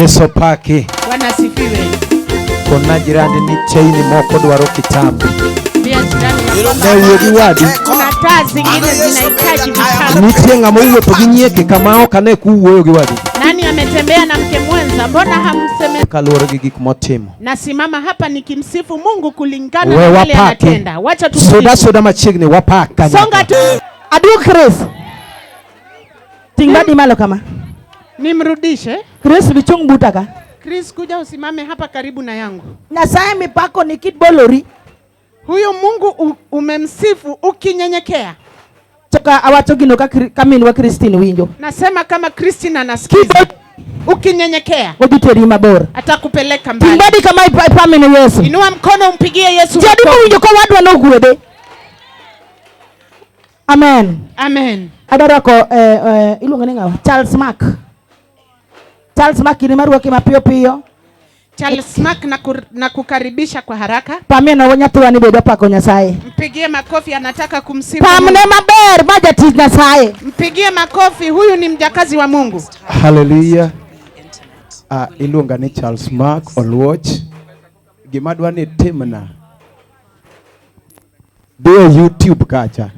Yesu pake. Bwana asifiwe. Kona jirani ni chaini moko dwaro kitabu. Pia jirani Lewe diwadi. kuna taa zingine zinahitaji vitabu. Nitie ngamo uwe toginyeke kamao kane kuwe diwadi. Nani ametembea na mke mwenza? Mbona hamseme? Kalore gigik motimo. Nasimama hapa nikimsifu Mungu kulingana na yale anatenda. Wacha tusifu. Soda machigne wapaka. Songa tu. Adu Chris. Tingadi malo kama. Nimrudishe. Chris bichung butaka. Chris, kuja usimame hapa karibu na yangu. Nyasaye mipako ni kitbolori. Huyu Mungu umemsifu ukinyenyekea. Toka awatogino kamini wa Christine winjo. Nasema kama Christine anasikiza. Ukinyenyekea. Oditeri mabora. Atakupeleka mbali. Tingadi kama ipamene Yesu. Inua mkono umpigie Yesu. Jadi winjo kwa wadu wanoguwede. Amen. Amen. Adarako ilunga ninga Charles Mark. Charles Mark ni maruwa kima pio pio. Charles Mark na kukaribisha kwa haraka. Pamia na wanyatu wani bedo pako Nyasaye. Mpigie makofi, anataka kumsifu. Pamne maber majati Nyasaye. Mpigie makofi, huyu ni mjakazi wa Mungu. Hallelujah. Ilunga ni Charles Mark Oluoch. Gimadwa ni timna. Dio YouTube kacha.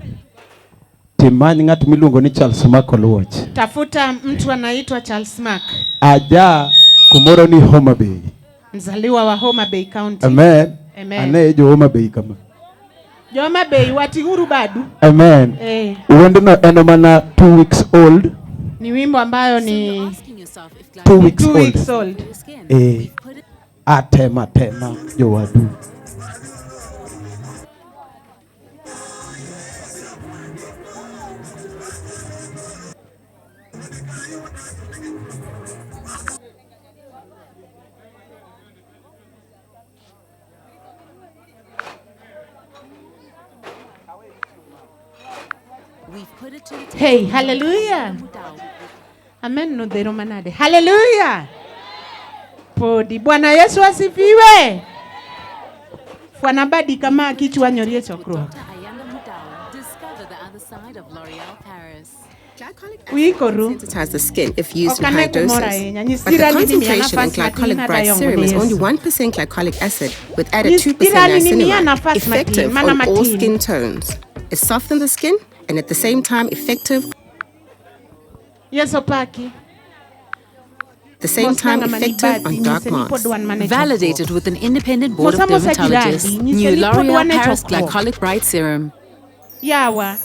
Timani ngatu milungo ni Charles Mark Oluoch. Tafuta mtu anaitwa Charles Mark. Aja kumoro ni Homa Bay. Mzaliwa wa Homa Bay County. Amen. Amen. Anayejo Homa Bay kama. Homa Bay wati huru badu. Amen. Uwende na enomana 2 weeks old. Ni wimbo ambayo ni 2 weeks old. Atema jo wadu. Hey, hallelujah. Amen, no dero manade. Hallelujah. Podi. Bwana Yesu asifiwe. Fwanabadi kama kichwa nyorie chokro. Sensitize the skin if used in high doses. But the concentration in glycolic bright serum is only 1% glycolic acid with added 2% niacinamide, effective on all skin tones. It softens the skin and at the same time effective. Yeso paki. The same time effective on dark marks. Validated with an independent board of dermatologists. New L'Oreal Paris Glycolic Bright Serum. Yawa.